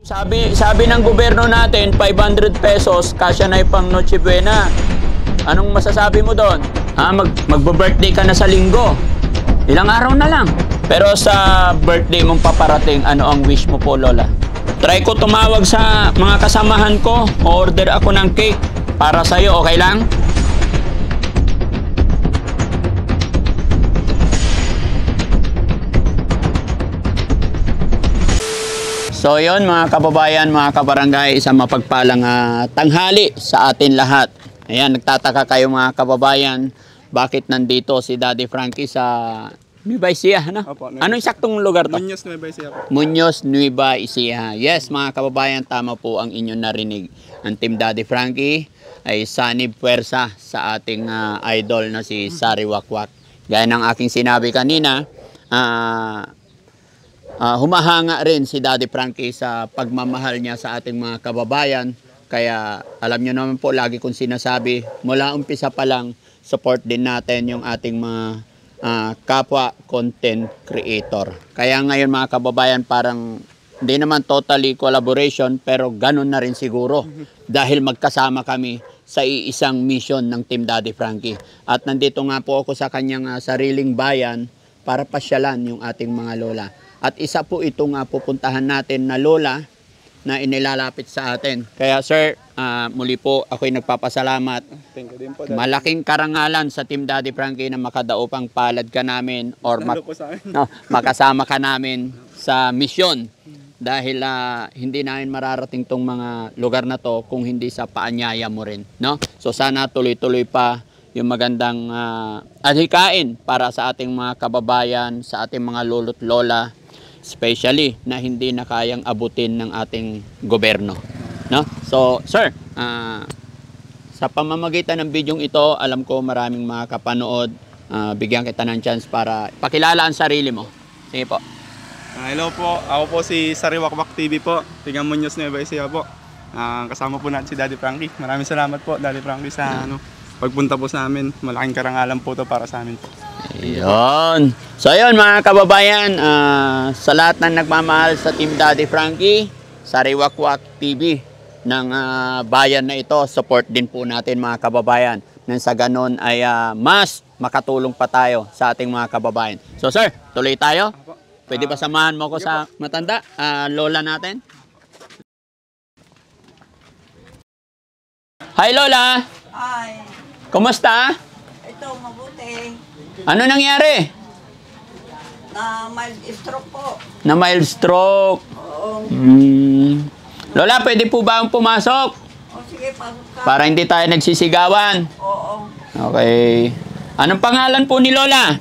Sabi ng gobyerno natin, 500 pesos, kasya na yung pang Noche Buena. Anong masasabi mo doon? Magbo-birthday ka na sa linggo. Ilang araw na lang. Pero sa birthday mong paparating, ano ang wish mo po, Lola? Try ko tumawag sa mga kasamahan ko. Order ako ng cake para sa'yo, okay lang? So yun mga kababayan, mga kabarangay, isang mapagpalang tanghali sa atin lahat. Ayan, nagtataka kayo mga kababayan, bakit nandito si Daddy Frankie sa Nueva Ecija, no? Opo, Anong saktong lugar to? Muñoz, Nueva Ecija po. Muñoz, Nueva Ecija. Yes mga kababayan, tama po ang inyong narinig. Ang Team Daddy Frankie ay sanib puwersa sa ating idol na si Sari Wakwak. Gaya ng aking sinabi kanina, humahanga rin si Daddy Frankie sa pagmamahal niya sa ating mga kababayan. Kaya alam nyo naman po, lagi kong sinasabi, mula umpisa pa lang, support din natin yung ating mga kapwa content creator. Kaya ngayon mga kababayan, parang hindi naman totally collaboration, pero ganun na rin siguro. Dahil magkasama kami sa iisang mission ng Team Daddy Frankie. At nandito nga po ako sa kanyang sariling bayan para pasyalan yung ating mga lola. At isa po itong pupuntahan natin na lola na inilalapit sa atin. Kaya sir, muli po ako'y nagpapasalamat. Thank you din po. Malaking karangalan sa Team Daddy Frankie na makadaupang palad ka namin or makasama ka namin sa misyon. Dahil hindi namin mararating tong mga lugar na to kung hindi sa paanyaya mo rin. No? So sana tuloy-tuloy pa yung magandang adhikain para sa ating mga kababayan, sa ating mga lolo't lola, especially na hindi na kayang abutin ng ating gobyerno. No? So, sir, sa pamamagitan ng bidyong ito, alam ko maraming makakapanood. Bigyan kita ng chance para pakilala ang sarili mo. Sige po. Hello po, ako po si Sari Wakwak TV po. Tigang Muñoz, Nueva Ecija po. Kasama po natin si Daddy Frankie. Maraming salamat po, Daddy Frankie, sa pagpunta po sa amin. Malaking karangalan po to para sa amin po. Ayun. So ayun mga kababayan, sa lahat ng nagmamahal sa Team Daddy Frankie, Sari Wakwak TV ng bayan na ito, support din po natin mga kababayan. Nang sa ganon ay mas makatulong pa tayo sa ating mga kababayan. So sir, tuloy tayo. Pwede ba samahan mo ko sa matanda, lola natin? Hi Lola! Ay, Kumusta? ito mabuti. Ano nangyari? Na mild stroke po. Na mild stroke. Oo. Lola, pwede po ba akong pumasok? O sige, pasok ka. Para hindi tayo nagsisigawan. Oo. Okay. Anong pangalan po ni Lola?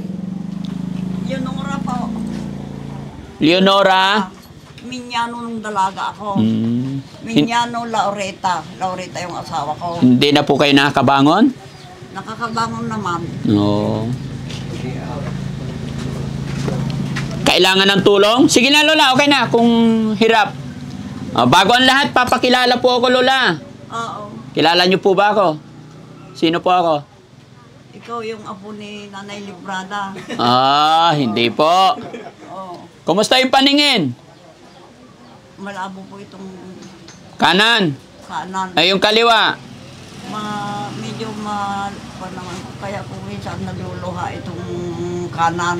Leonora po. Leonora? Minyano nung dalaga ako. Hmm. Minyano Laureta. Laureta yung asawa ko. Hindi na po kayo nakakabangon? Nakakabangon naman. No. Kailangan ng tulong? Sige na Lola, okay na kung hirap. Bago ang lahat, papakilala po ako Lola. Oo. Kilala niyo po ba ako? Sino po ako? Ikaw yung apo ni Nanay Librada. Hindi po. Oo. Kumusta yung paningin? Malabo po itong Kanan. kanan. Ay, yung kaliwa. Medyo pa naman. Kaya kung minsan naluluha itong kanan.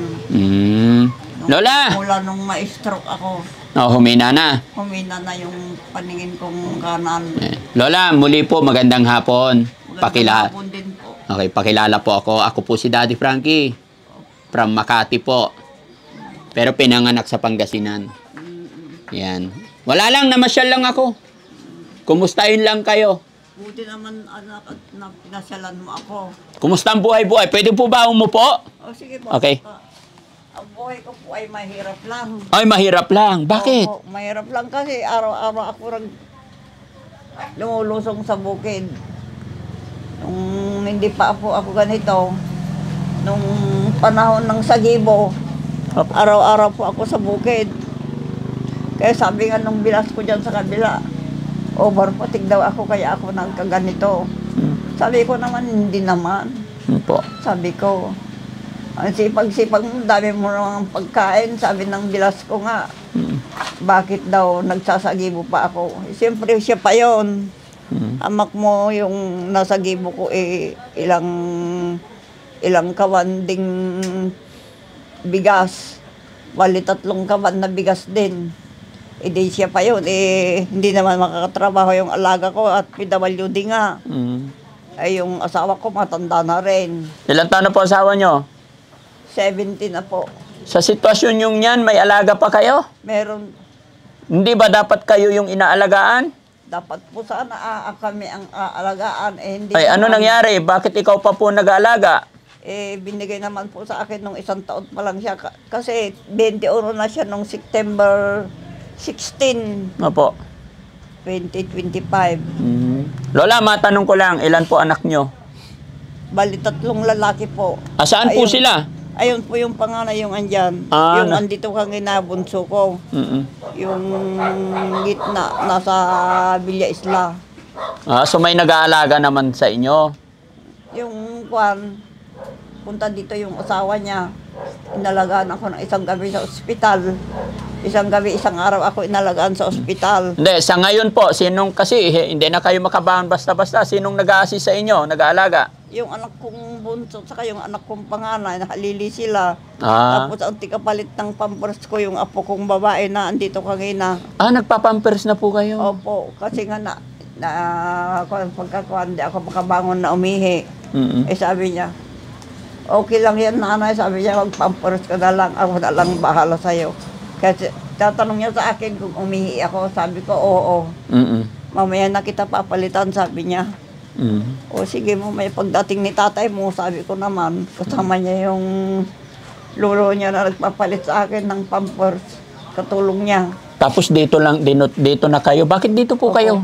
Lola! Mula nung ma-stroke ako. Humina na. Humina na yung paningin kong kanan. Lola, muli po magandang hapon. Magandang hapon din po. Okay, pakilala po ako. Ako po si Daddy Frankie. From Makati po. Pero pinanganak sa Pangasinan. Yan. Wala lang, namasyal lang ako. Kumustahin lang kayo. Buti naman anak at pinasyalan mo ako. Kumusta ang buhay-buhay? Pwede po ba umupo? O sige po. Okay. Ang buhay ko po ay mahirap lang. Ay, mahirap lang. Bakit? Oo, mahirap lang kasi araw-araw ako lumulusong sa bukid. Nung hindi pa ako ganito, nung panahon ng Sagibo, araw-araw po ako sa bukid. Kaya sabi nga nung bilas ko dyan sa kabila, overpatig daw ako kaya ako nagkaganito. Sabi ko naman, hindi naman. Po. Sabi ko, ang sipag-sipag mo, dami mo ng pagkain, sabi ng bilas ko nga. bakit daw nagsasagibo pa ako. Siyempre siya pa yon. Amak mo yung nasa gibo ko ilang kawan ding bigas. Bali 3 kawan na bigas din. Di siya pa yun. Hindi naman makakatrabaho yung alaga ko at PWD nga. Ay yung asawa ko matanda na rin. Ilan taon na po asawa nyo? 17 na po. Sa sitwasyon yung yan, may alaga pa kayo? Meron, Hindi ba dapat kayo yung inaalagaan? dapat po sana kami ang aalagaan. Hindi Ay, ano naman. nangyari? Bakit ikaw pa po nag-aalaga? Binigay naman po sa akin nung 1 taon pa lang siya. Kasi 21 na siya nung September 16, Opo. 2025. Lola, matanong ko lang, ilan po anak nyo? Bali 3 lalaki po. Saan po Ayun. sila? Ayun po yung panganay yung andyan. Yung andito kang ginabunso ko. Yung gitna, nasa Villa Isla. So may nag-aalaga naman sa inyo? Yung kwan, punta dito yung asawa niya. Inalagaan ako ng isang gabi sa ospital. Isang gabi, isang araw ako inalagaan sa ospital. Hindi, sa ngayon po, kasi hindi na kayo makabangon basta-basta. Sinong nag-a-assist sa inyo, nag-aalaga? Yung anak kong bunso, saka yung anak kong panganay, nakalili sila. Ah. Tapos ang tikapalit ng pampers ko, yung apo kong babae na andito kanina. Nagpapampers na po kayo? Opo, kasi nga pagkakuan, di ako makabangon na umihi. Sabi niya, okay lang yan nanay, sabi niya, magpampers ka na lang, ako na lang bahala sa'yo. Kasi tatanong niya sa akin kung umihi ako, sabi ko, oo. Mamaya na kita papalitan, sabi niya. O sige mo, may pagdating ni tatay mo, sabi ko naman, kasama niya yung lolo niya na nagpapalit sa akin ng pampers, katulong niya. Tapos dito na kayo. Bakit dito po kayo?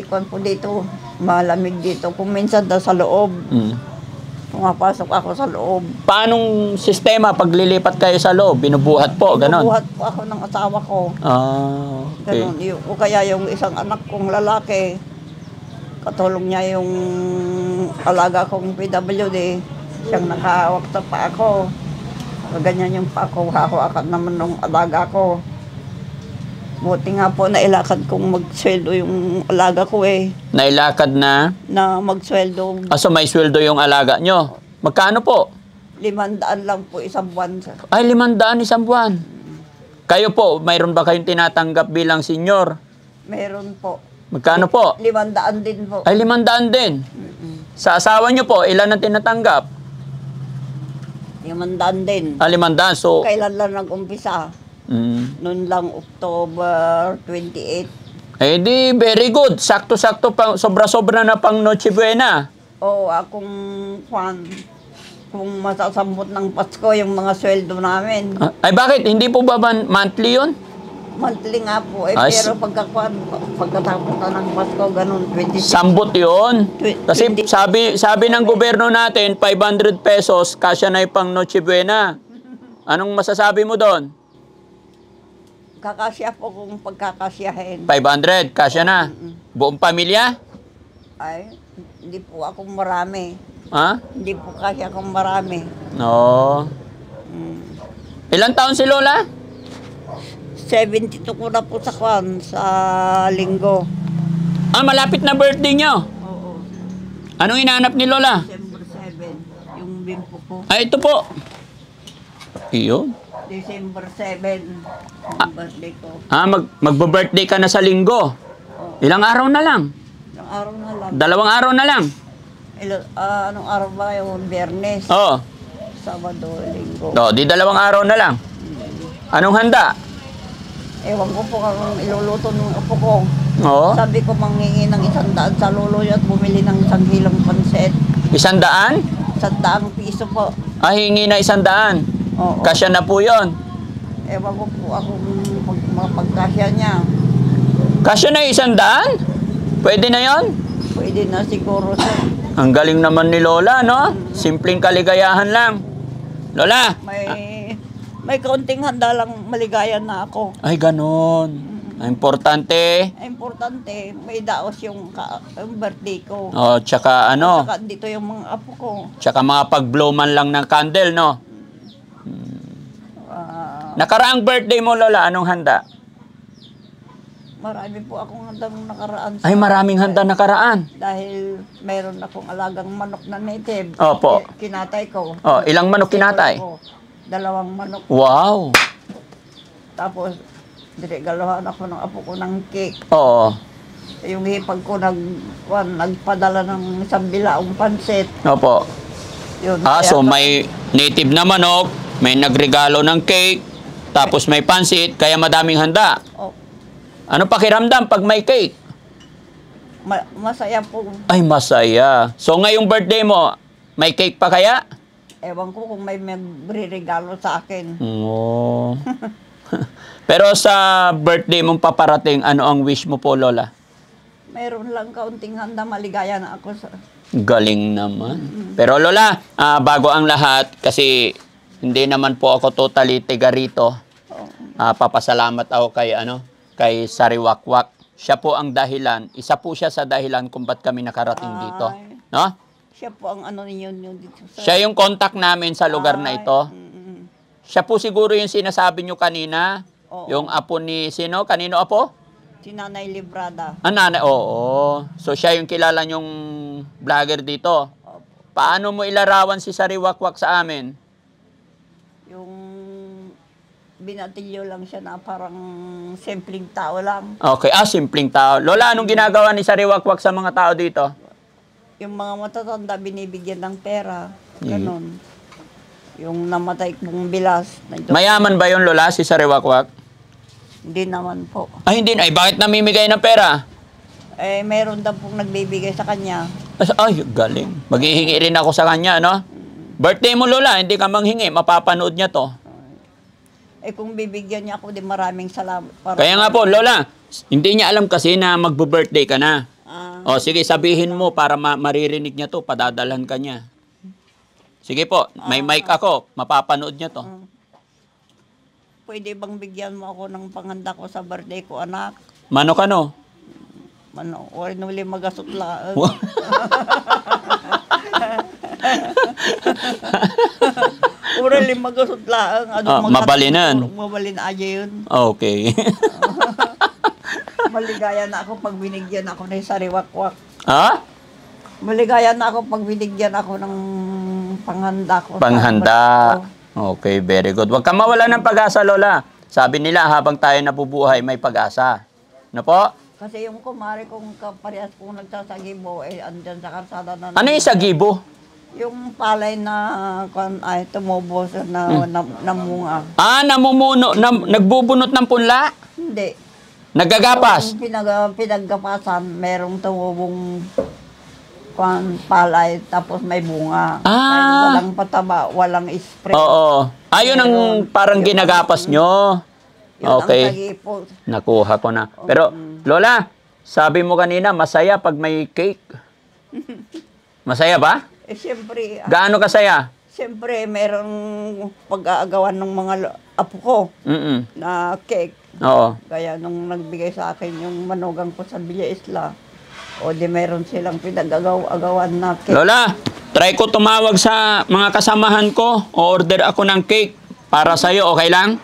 Kung po dito, malamig dito. Kung minsan daw sa loob, pumapasok ako sa loob. Paanong sistema paglilipat kayo sa loob? Binubuhat po, ganon? Binubuhat po ako ng asawa ko. Okay. Ganon. O kaya yung isang anak kong lalaki, katulong niya yung alaga kong PWD, siyang nakahawak sa paa ko. Ganyan yung paa ko, hahawakan naman ng alaga ko. Buti nga po nailakad kong magsweldo yung alaga ko Nailakad na? na magsweldo. So may sweldo yung alaga nyo. Magkano po? 500 lang po isang buwan. Ay, 500 isang buwan. Kayo po, mayroon ba kayong tinatanggap bilang senior? Meron po. Magkano po? 500 din po. Ay, 500 din. Sa asawa nyo po, ilan ang tinatanggap? 500 din. 500. So, Kailan lang nag-umpisa? Noon lang October 28. di very good. Sakto-sakto pa, sobra-sobra na pang Noche Buena. Oo, akong kung masasambot ng Pasko yung mga sweldo namin. Ay, bakit? Hindi po ba monthly yun? Monthly nga po Ay, pero pagkatapos na ng Pasko, ganun, 26. Sambot yun. Kasi 20. sabi ng gobyerno natin, 500 pesos, kasya na yung pang Noche Buena. Anong masasabi mo doon? Kakasya po kung pagkakasyahin. 500, kasya na. Buong pamilya? Ay, hindi po akong marami. Ha? Hindi po kasya akong marami. No. Ilang taon si Lola? 72 ko na po sa linggo. Malapit na birthday nyo. Oo. Anong inaanap ni Lola? December 7, yung bimpo ko. Ay, ito po. Iyon. December 7, yung birthday ko. Magbo-birthday ka na sa linggo. Ilang araw na lang? Ilang araw na lang. 2 araw na lang. Anong araw ba yung Biyernes? Oo. Sabado, Linggo. Di 2 araw na lang. Anong handa? Ewan ko po kung iluluto ng apo ko. Oo. Sabi ko manghingi ng 100 sa lolo at bumili ng 1 kilong pansit. 100? 100 piso po. Hingi na 100. Oo. Kasya na po yon. Ewan ko po akong mapagkasya niya. Kasya na 100? Pwede na yon? Pwede na siguro siya. Ang galing naman ni Lola, no? Simpleng kaligayahan lang. Lola! May kaunting handa lang maligayan na ako. Ay, ganon. Importante. Importante, may daos yung birthday ko. Tsaka ano? Tsaka dito yung mga apo ko. Tsaka mga pag-blow man lang ng candle, no? Nakaraang birthday mo, Lola, anong handa? Marami po akong handang nakaraan. Ay, maraming handa nakaraan. Dahil mayroon akong alagang manok na native. Opo. Kinatay ko. Oh, ilang manok kinatay? Ko, 2 manok. Wow. Tapos, diregalohan ako ng apo ko ng cake. Oo. Yung hipag ko nagpadala ng 1 bilaong pansit. Opo. Yun. So kaya- may native na manok, may nagregalo ng cake, tapos may pansit, kaya madaming handa. Oh, Ano pakiramdam pag may cake? masaya po. Ay, masaya. So ngayong birthday mo, may cake pa kaya? Ewan ko kung may magre-regalo sa akin. Oo. Pero sa birthday mong paparating, ano ang wish mo po, Lola? Mayroon lang kaunting handa, maligaya na ako sa... Galing naman. Pero Lola, bago ang lahat, kasi hindi naman po ako totally tiga rito, Oh, papasalamat ako kay Sariwakwak. Siya po ang dahilan, isa po siya sa dahilan kung ba't kami nakarating dito. Ay. No? siya po ang ano ninyo dito sa... Siya yung contact namin sa lugar na ito. Mm-mm. Siya po siguro yung sinasabi nyo kanina, Oo. yung apo ni sino? Kanino apo? Si Nanay Librada. Nanay, oo. So siya yung kilala nyong vlogger dito. Opo. Paano mo ilarawan si Sariwakwak sa amin? Yung binatilyo lang siya na parang simpleng tao lang. Okay, simpleng tao. Lola, anong ginagawa ni Sariwakwak sa mga tao dito? Yung mga matatanda binibigyan ng pera. Ganon. Yung namatay kong bilas. Mayaman ba yun, Lola, si Sariwakwak? Hindi naman po. Ay, hindi. Ay, bakit namimigay ng pera? Eh, meron daw pong nagbibigay sa kanya. Ay, galing. Maghihingi rin ako sa kanya, no? Birthday mo, Lola, hindi ka manghingi. Mapapanood niya to. Eh, kung bibigyan niya ako, di maraming salamat. Kaya nga po, Lola, hindi niya alam kasi na magbo-birthday ka na. O, sige, sabihin mo para maririnig niya to. Padadalhan ka niya. Sige po, may mic ako. Mapapanood niya to. Pwede bang bigyan mo ako ng panghanda ko sa birthday ko, anak? Mano ka, no? Ano, or nuli magasutlaan. Ura lima gasutlaan. mabalinan. Mabalin aja yun. Okay. Maligaya na ako pag binigyan ako ng Sariwakwak. Ha? Maligaya na ako pag binigyan ako ng panghanda ko. Panghanda. Oh. Okay, very good. Huwag ka mawala ng pag-asa, Lola. Sabi nila, habang tayo nabubuhay, may pag-asa. Ano po? Kasi yung kumari kong kaparehas kong nagsasagibo, andyan sa karsada na... Ano yung sagibo? Yung palay na tumubo na namunga. Namumuno, nagbubunot ng punla? Hindi. Naggagapas? Yung pinaggapasan, merong tumubong palay, tapos may bunga. Kahit walang pataba, walang spray. Oo. Yun ang parang ginagapas nyo. Yun ang Okay. sagipo. Nakuha ko na. Pero, Lola, sabi mo kanina, masaya pag may cake. Masaya ba? Eh, siyempre, Gaano kasaya? merong pag-aagawan ng mga apo ko Mm-mm. na cake. Oo. Kaya nung nagbigay sa akin yung manugang ko sa Villa Isla, o di meron silang pinag-agawan na cake. Lola, try ko tumawag sa mga kasamahan ko. O-order ako ng cake para sa'yo. Okay lang?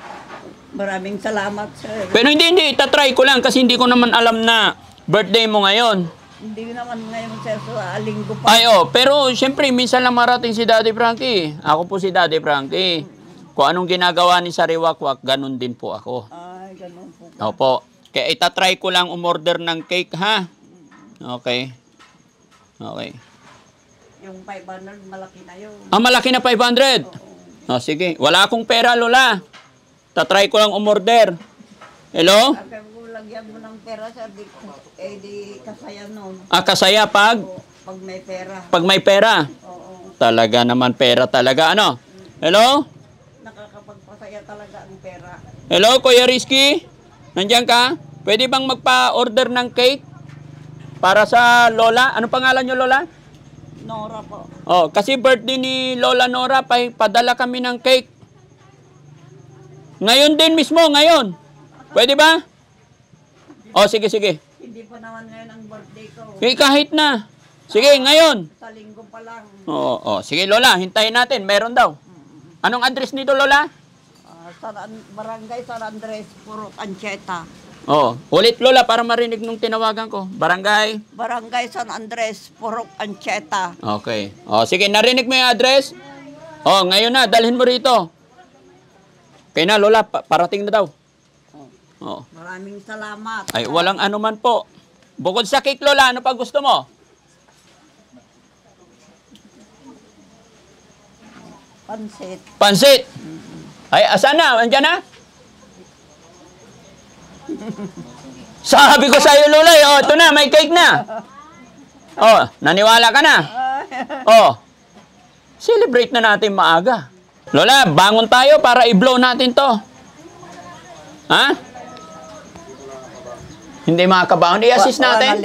Maraming salamat, sir. Pero hindi. Itatry ko lang kasi hindi ko naman alam na birthday mo ngayon. Hindi naman ngayon, sir, sa linggo pa. Pero siyempre, minsan lang marating si Daddy Frankie. Ako po si Daddy Frankie. Kung anong ginagawa ni Sariwakwak, ganun din po ako. Ay, ganun po. Opo. Kaya itatry ko lang umorder ng cake, ha? Okay. Okay. Yung 500, malaki na yun. Malaki na 500? Sige. Wala akong pera, Lola. Tatry ko lang umorder. Hello? Sabi ko, lagyan mo ng pera, sir, di kasaya nun. Kasaya pag? Pag may pera. Pag may pera. Oo. Talaga naman pera talaga. Ano? Hello? Nakakapagpasaya talaga ang pera. Hello, Kuya Rizky? Nandiyan ka? Pwede bang magpa-order ng cake? Para sa Lola? Ano pangalan nyo, Lola? Nora po. Kasi birthday ni Lola Nora, padala kami ng cake. Ngayon din mismo, ngayon. Pwede ba? Sige. Hindi pa naman ngayon ang birthday ko. Kahit na. Sige, ngayon. Sa linggo pa lang. Sige, Lola, hintayin natin. Meron daw. Anong address nito, Lola? Barangay San Andres, Purok Ancheta. Oh, ulit Lola para marinig nung tinawagan ko. Barangay. Barangay San Andres, Purok Ancheta. Okay. Oh, sige, narinig mo yung address? Oh, ngayon na, dalhin mo rito. Okay na, Lola, parating na daw. Oh. Maraming salamat. Ay, walang anuman po. Bukod sa cake, Lola, ano pa gusto mo? Pansit. Pansit. Ay, asan na? Andiyan na? Sabi ko sa'yo, Lola, oh, ito na, may cake na. Oh, naniwala ka na? Oh, celebrate na natin maaga. Lola, bangon tayo para i-blow natin to. Ha? Hindi makakabangon. I-assist natin.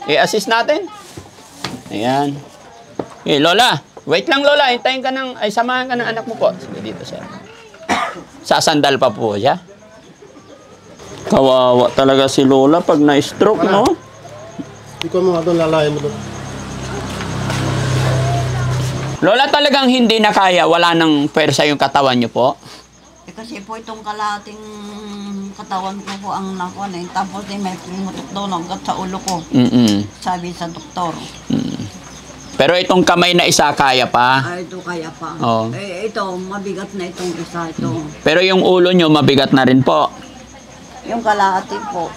I-assist natin. Ayan. Eh, Lola. Wait lang, Lola. Hintayin ka ng, ay, samahan ka ng anak mo po. Sige, dito, sir. Sasandal pa po siya. Kawawa talaga si Lola pag na-stroke, no? Ikaw mga doon, lalayan mo doon. Lola, talagang hindi na kaya. Wala nang pwersa yung katawan niyo po. Kasi po itong kalating katawan ko po ang nakuha eh. Tapos may pumutok daw ng gat sa ulo ko. Sabi sa doktor. Pero itong kamay na isa, kaya pa. Ay, ito kaya pa. Oo. Eh, ito, mabigat na itong isa. Ito. Pero yung ulo nyo, mabigat na rin po. Yung kalahati po.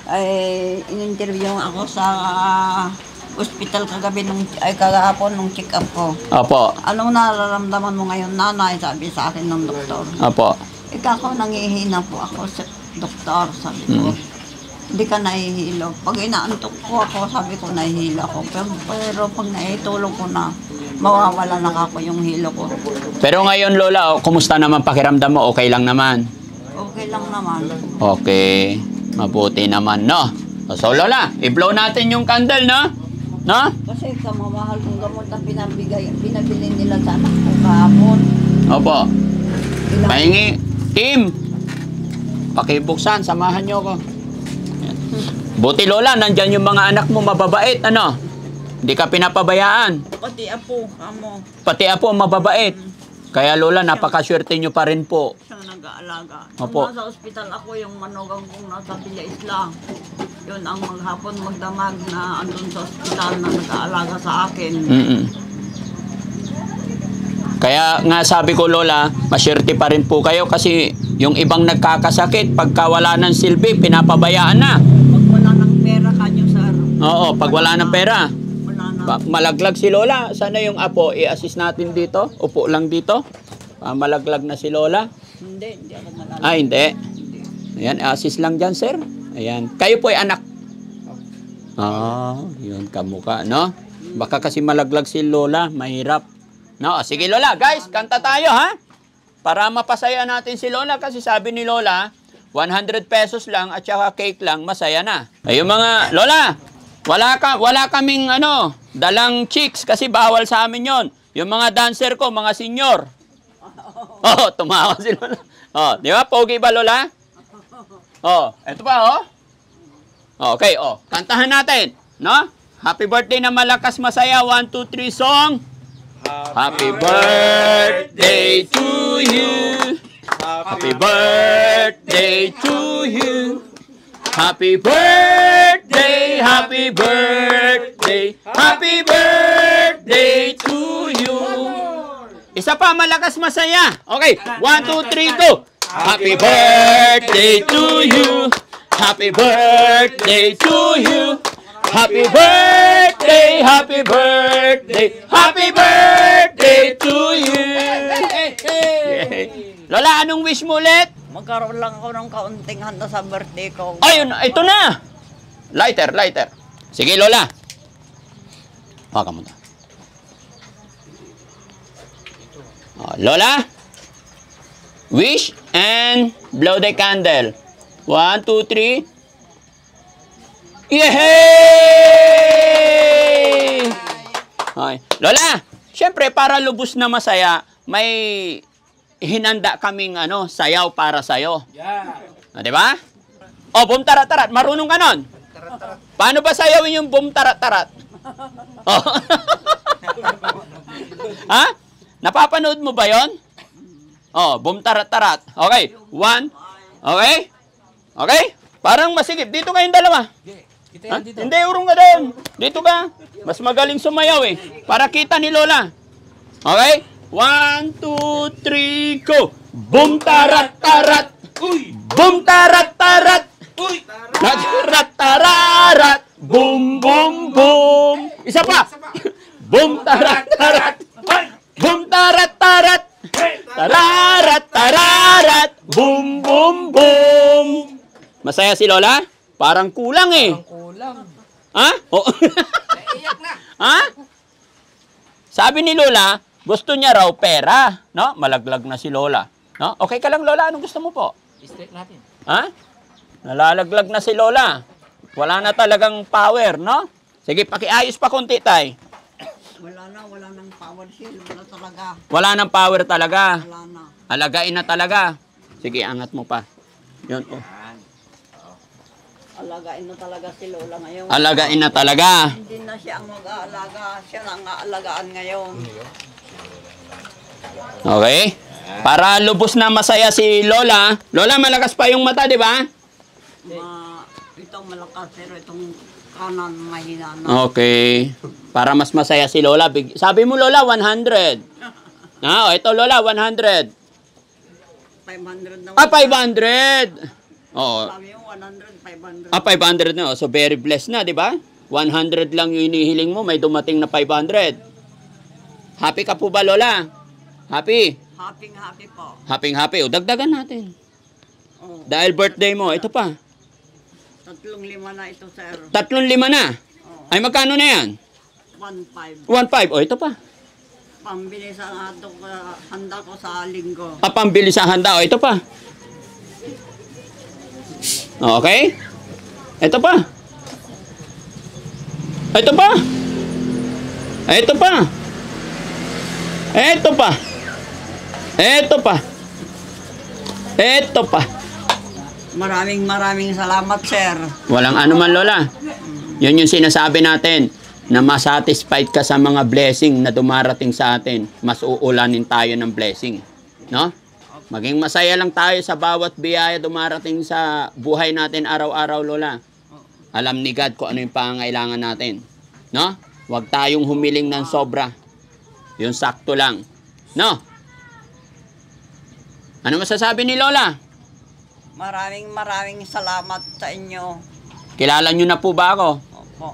Ay, in-interview ako sa hospital kagabi kagahapon nung check-up ko. Opo. Anong nararamdaman mo ngayon, nanay? Sabi sa akin ng doktor. Opo. Ako, nangihina po ako sa doktor, sabi ko. Hindi ka nahihilo. Pag inaantok ko ako, sabi ko nahihilo ako. Pero pag naitulog ko na, mawawala na ako yung hilo ko. Pero ngayon, Lola, kumusta naman pakiramdam mo? Okay lang naman? Okay lang naman. Okay. Mabuti naman, no? So, Lola, i-blow natin yung candle, no? No? Kasi kamamahal kong gamot na pinabili nila sa anak ko kahapon. Opo. Pahingi. Team, pakibuksan, samahan nyo ko. Yan. Buti, Lola, nandyan yung mga anak mo mababait, ano? Hindi ka pinapabayaan. Pati apo, amo. Pati apo, mababait. Kaya, Lola, napakaswerte nyo pa rin po. Siyang nag-aalaga. Opo. Nung nasa ospital ako, yung manugang kong nasa Villa Isla. Yun ang maghapon magdamag na andun sa ospital na nag-aalaga sa akin. Kaya nga sabi ko, Lola, maswerte pa rin po kayo kasi yung ibang nagkakasakit, pagka wala ng silbi, pinapabayaan na. Pag wala ng pera kanyo, sir. Oo, pag wala ng pera. Wala na. Malaglag si Lola. Sana yung apo, i-assist natin dito. Upo lang dito. Malaglag na si Lola. Hindi ako malala. Ah, hindi. Ayan, assist lang dyan, sir. Ayan. Kayo po ay anak. Yun, kamukha, no? Baka kasi malaglag si Lola, mahirap. No, sige Lola, guys, kanta tayo, ha? Para mapasaya natin si Lola kasi sabi ni Lola, 100 pesos lang at saka cake lang, masaya na. Ayun mga, Lola, wala kaming dalang chicks kasi bawal sa amin yon. Yung mga dancer ko, mga senior. Oh, tumawa si Lola. Oh, di ba? Pogi ba, Lola? Oh, eto pa, oh. Okay, oh. Kantahan natin, no? Happy birthday na malakas masaya. 1, 2, 3 song. Happy birthday to you. Happy birthday to you. Happy birthday, happy birthday, happy birthday to you. Isa pa, malakas masaya. Okay, 1, 2, 3, go. Happy birthday to you. Happy birthday to you. Happy birthday, happy birthday, happy birthday to you. Lola, anong wish mo ulit? Magkaroon lang ako ng kaunting handa sa birthday ko. Ayun, ito na. Lighter. Sige, Lola. Baka mo na. Lola, wish and blow the candle. 1, 2, 3. Yehey! Okay. Lola, syempre para lubos na masaya, may hinanda kaming sayaw para sa'yo. Yeah. Di ba? O, boom tarat-tarat. Marunong ka nun? Paano ba sayawin yung boom tarat-tarat? Ha? Napapanood mo ba yon? Oh, boom tarat-tarat. Okay, 1. Okay? Okay? Parang masigip. Dito kayong dalawa. Ha? Hindi, urong ka doon. Dito ka. Mas magaling sumayaw eh. Para kita ni Lola. Okay? 1, 2, 3, go! Boom tarat-tarat! Boom tarat-tarat! Tarat-tararat! Boom, boom, boom! Isa pa! Boom tarat-tarat! Boom tarat-tarat! Tararat-tararat! Boom, boom, boom! Masaya si Lola? Parang kulang eh. Kulang. Ha? Oh. Naiiyak na. Ha? Sabi ni Lola, gusto niya raw pera, no? Malaglag na si Lola, no? Okay ka lang Lola, anong gusto mo po? I-straight natin. Ha? Nalalaglag na si Lola. Wala na talagang power, no? Sige, pakiayos pa konti, tay. Wala nang power shield. Wala talaga. Wala nang power talaga. Wala na. Alagain na talaga. Sige, angat mo pa. Yun, oh. Alagain na talaga si Lola ngayon. Alagain na talaga. Hindi na siya ang mag-aalaga. Siya na ang aalagaan ngayon. Okay? Para lubos na masaya si Lola. Lola, malakas pa yung mata, di ba? Itong malakas pero itong kanan mahina na. Okay. Para mas masaya si Lola. Sabi mo, Lola, 100. Ah, ito, Lola, 100. 500 na. 500. Oo. Sabi mo 100, 500. 500 na. So, very blessed na, di ba? 100 lang yung inihiling mo, may dumating na 500. Happy ka po ba, Lola? Happy? Happy po. Happy. O, dagdagan natin. Oh, Dahil birthday mo, ito pa. 3-5 na ito, sir. 3-5 na. Oh, Ay, magkano na yan? 1-5. 1.5. O, ito pa. Pambili sa handa ko sa linggo. Pambili sa handa. O, ito pa. Okay? Ito pa. Ito pa. Ito pa. Ito pa. Ito pa. Ito pa. Maraming salamat, sir. Walang anuman, Lola. Yun yung sinasabi natin, na masatisfied ka sa mga blessing na dumarating sa atin. Mas uulanin tayo ng blessing. No? Maging masaya lang tayo sa bawat biyaya dumarating sa buhay natin araw-araw, Lola. Alam ni God kung ano yung pangangailangan natin. No? Huwag tayong humiling ng sobra. Yung sakto lang. No? Ano masasabi ni Lola? Maraming salamat sa inyo. Kilala nyo na po ba ako? Opo.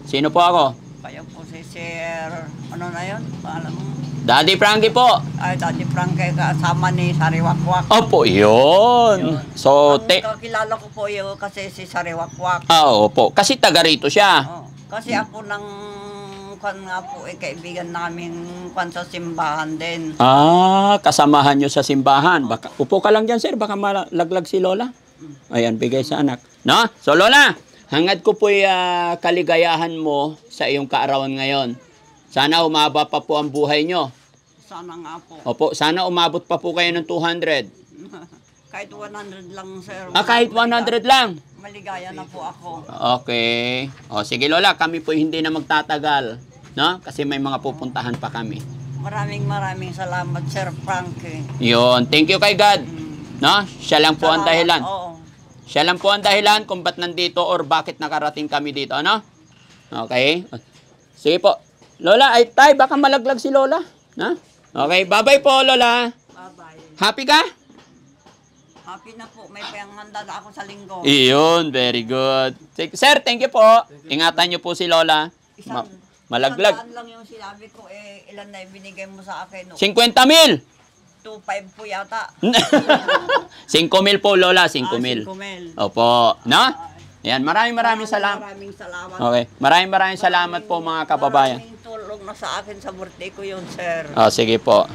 Sino po ako? Kayo po si Sir, ano na yun? Alam mo? Daddy Frankie po. Ay, Daddy Frank, kasama ni Sariwakwak. Opo, yun. So, Ang kakilala ko po yun kasi si Sariwakwak. opo. Kasi taga rito siya. Oh, kasi ako nang nga po, kaibigan namin sa simbahan din. Kasamahan nyo sa simbahan. Baka, upo ka lang dyan, sir. Baka malaglag si Lola. Ayan, bigay sa anak. No? So, Lola, hangad ko po kaligayahan mo sa iyong kaarawan ngayon. Sana umaba pa po ang buhay nyo. Sana nga po. Opo, sana umabot pa po kayo ng 200. Kahit 100 lang, sir. Kahit 100 lang. Maligaya na po ako. Okay. O, sige Lola, kami po hindi na magtatagal. No? Kasi may mga pupuntahan pa kami. Maraming salamat, Sir Frankie. Yun. Thank you kay God. No? Siya lang po ang dahilan. Oo. Siya lang po ang dahilan kung ba't nandito or bakit nakarating kami dito. Ano? Okay. Sige po. Lola, ay tay, baka malaglag si Lola. Na? Okay. Bye-bye po, Lola. Bye-bye. Happy ka? Happy na po. May panghanda na ako sa linggo. Iyon. Very good. Sir, thank you po. Ingatan niyo po si Lola. Malaglag. Isang lang yung sinabi ko, ilan na ibinigay mo sa akin? 50,000. 2.5 po yata. 5,000 po, Lola. 5,000. 5,000. Opo. No? Yan. Maraming salamat. Maraming salamat. Okay. Maraming salamat po, mga kababayan. Maraming tulong na sa akin sa birthday ko yun, sir. Sige po.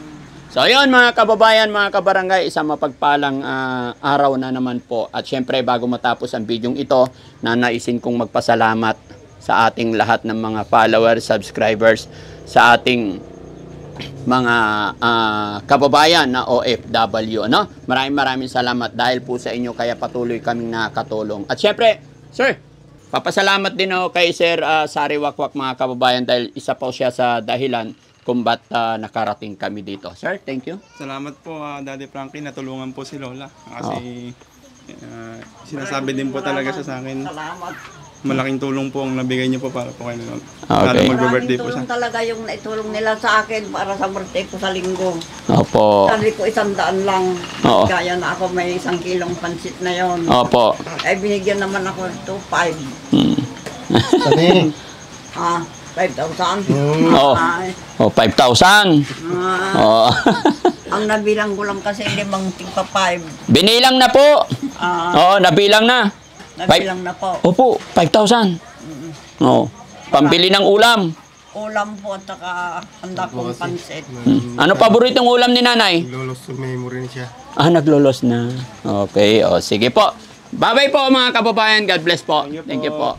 So, ayun mga kababayan, mga kabarangay, isang mapagpalang araw na naman po. At syempre, bago matapos ang bidyong ito, nanaisin kong magpasalamat sa ating lahat ng mga followers, subscribers, sa ating mga kababayan na OFW. Ano? Maraming salamat dahil po sa inyo kaya patuloy kaming nakatulong. At syempre, sir, papasalamat din ako kay Sir Sariwakwak, mga kababayan, dahil isa po siya sa dahilan kung ba't nakarating kami dito. Sir, thank you. Salamat po, Daddy Frankie. Natulungan po si Lola. Kasi sinasabi din po talaga siya sa akin. Salamat. Malaking tulong po ang nabigay niyo po para po kay Lola. Okay. Lalo Maraming magbe-birthday po siya. tulong talaga yung naitulong nila sa akin para sa birthday ko sa linggo. Opo. Sabi ko 100 lang. Oo. Kaya na ako may 1 kilong pansit na yon. Opo. Ay binigyan naman ako 2,500. Hmm. Kani. 5,000. Oo. Ay, Oh, 5,000. Oh. ang nabilang ko lang kasi 5 tigpa 5. Binilang na po. Oo, nabilang na. Nabilang na po. Opo, 5,000. Oo. Pambili ng ulam. Ulam po at saka handa kong pansit. Ano paboritong ulam ni nanay? Lolos memory niya siya. Naglolos na. Okay, o sige po. Bye-bye po mga kababayan. God bless po. Thank you po.